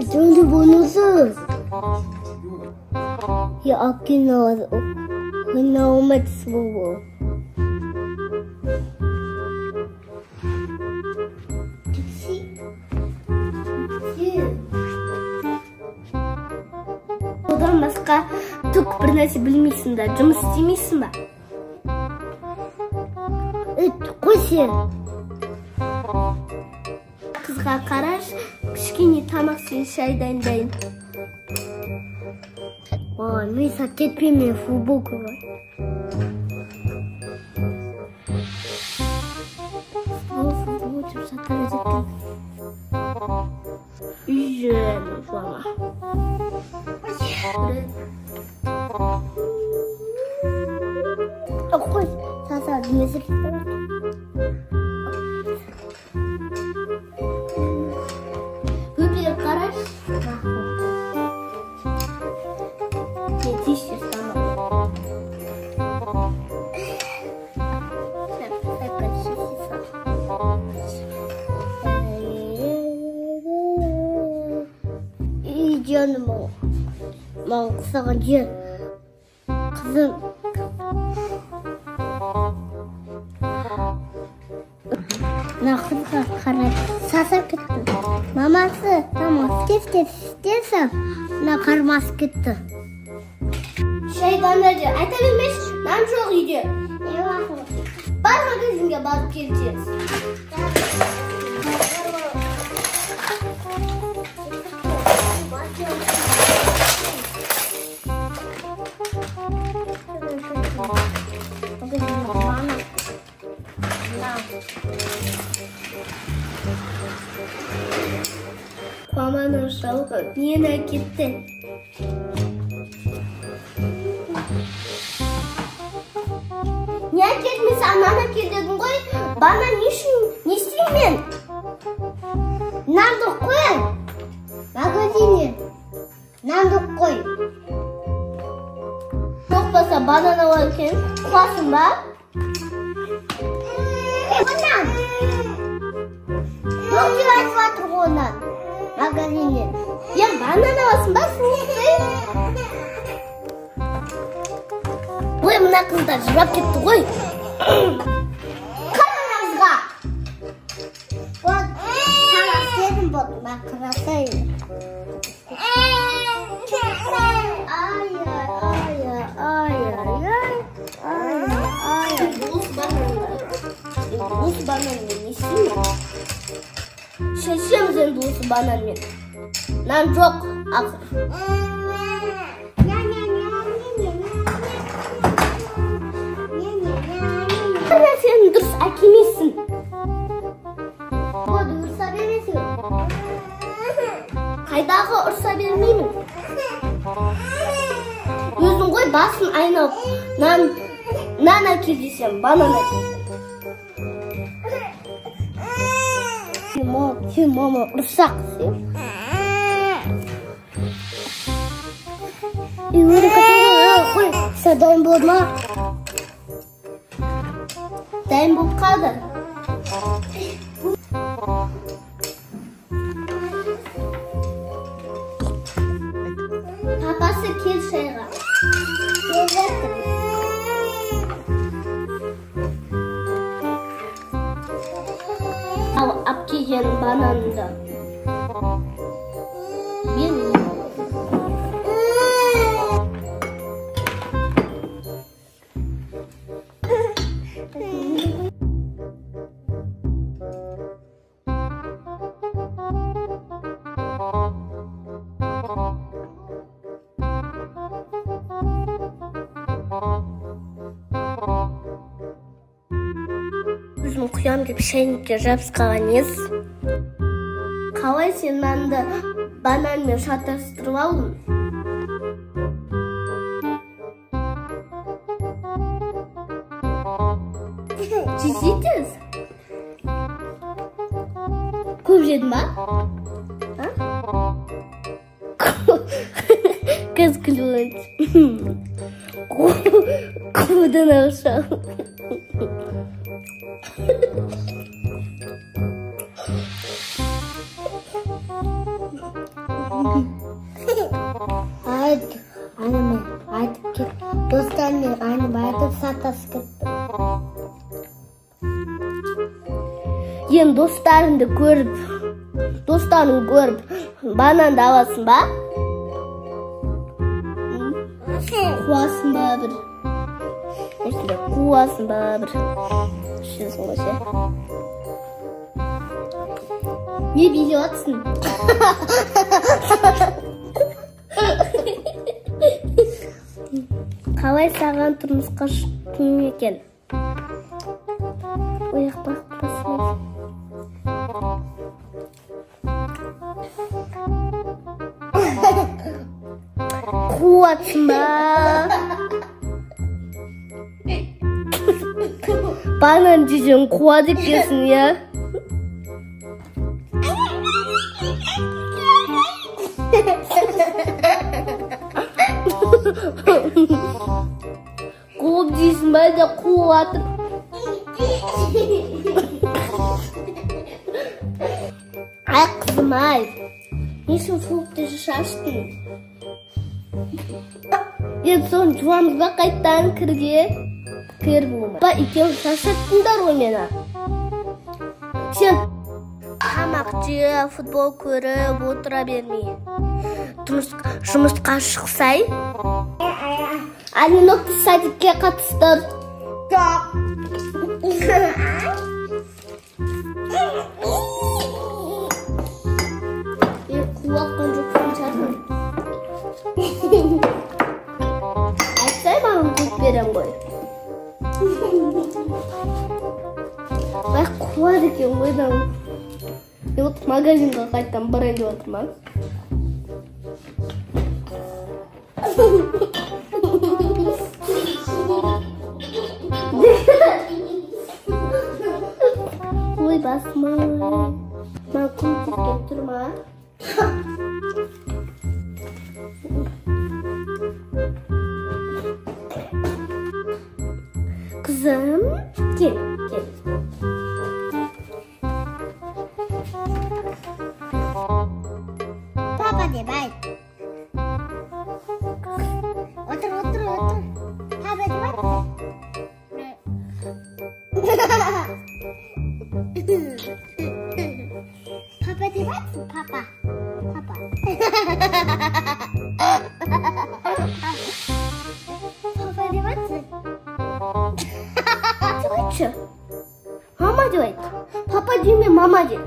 Жөнді болмасы. Я акинал. Она умеет слово. Одан басқа түк бір нәрсе білмейсің да, жұмыс істемейсің ба? Қой сен. Қызға қараш, кішкене тамақ сен шай дайындайын. Ой, мен сат кетпеймін, футболка бар. Футбол жүріп саттан өтетін. Үй жүрем, жуама. Қой, саса, демесіп барады. Өпе қараш. Тише стало. Идем мы. Мал сағанже қызым. На қызға қарай сасап кетті. Мамасы тамақ істесем, на қармас кетті. Шайдан дәрде, айта бермеш, нан жоқ үйде. Бар магазинге барып келeceğiz. Маманың шалғы мені әкетті. Не әкетмесі анан әкелдегін ғой? Бана не істеймін мен? Нанды қой. Магазине. Нанды қой. Жоқ болса банан алып екен. Құласың ба? Онан. Жоқ деп айтып жатыр ғой онан. Магазине. Банан аласың ба? Ой, мына қыздар жырап кетті ғой. Қараңызға. Қара седім болды, ма қарасайын. Осы бананмен не істеймін? Шешеміз енді осы бананмен. Нан жоқ, ақыр. Сен дұрыс әкемейсің. Қоды ұрса бересің. Қайдағы ұрса бермеймін. Өзің ғой басын айналып, нан әке десем, банан әке. Сен мама ұрсақ сен. Үйірі қатырға қой, сен дайын болды ма? Дайын болып қалды. Папасы кел шайға. Ал апкеген бананды. Өзім құям деп шайникке жабысқаған ес. Қалай сен нанды бананмен шатастырып алдың? Чиститесь? Көп жедің ба? кез күліп қудан ақша. Айтып кет. Достармен айнып айтып сатасып кетті. Ен достарыңды көріп, бананды аласың ба? Қуасың ба бір? Қуасың ба бір? Шесің ғой. Не билеп атсың? Қалай саған тұрмысқа шықтың екен? Ояқтақ басымен. Қуатсың ба? Банан жесең қуат екенсің, я? Қуып дейсің ба, да қуатып. Ай, қызым ай, нешін фрукты шаштың? Енді соны жуамыз ба қайттан кірге? Кір болма. Ба, екеуі шаштыңдар ғой мені. Сен тамақ жеп, футбол көріп, отыра бермей. Жұмысқа шықсай? Алинокты садикке қатыстыр. Жоқ. Қуаққан жоқсан шармын. Айтсай маған көп берем ғой. Бай қуады екен ойдан. Магазинға қайттан барайын деп отырман. Ой, басыма. Маған көмектескен тұрма. Қызым, кел. Папа деп айт. Отыр. Папа деп айт. Папа деп айт. Папа. Папа деп айт. Айтшы. Мама деп айт. Папа деме, мама деп.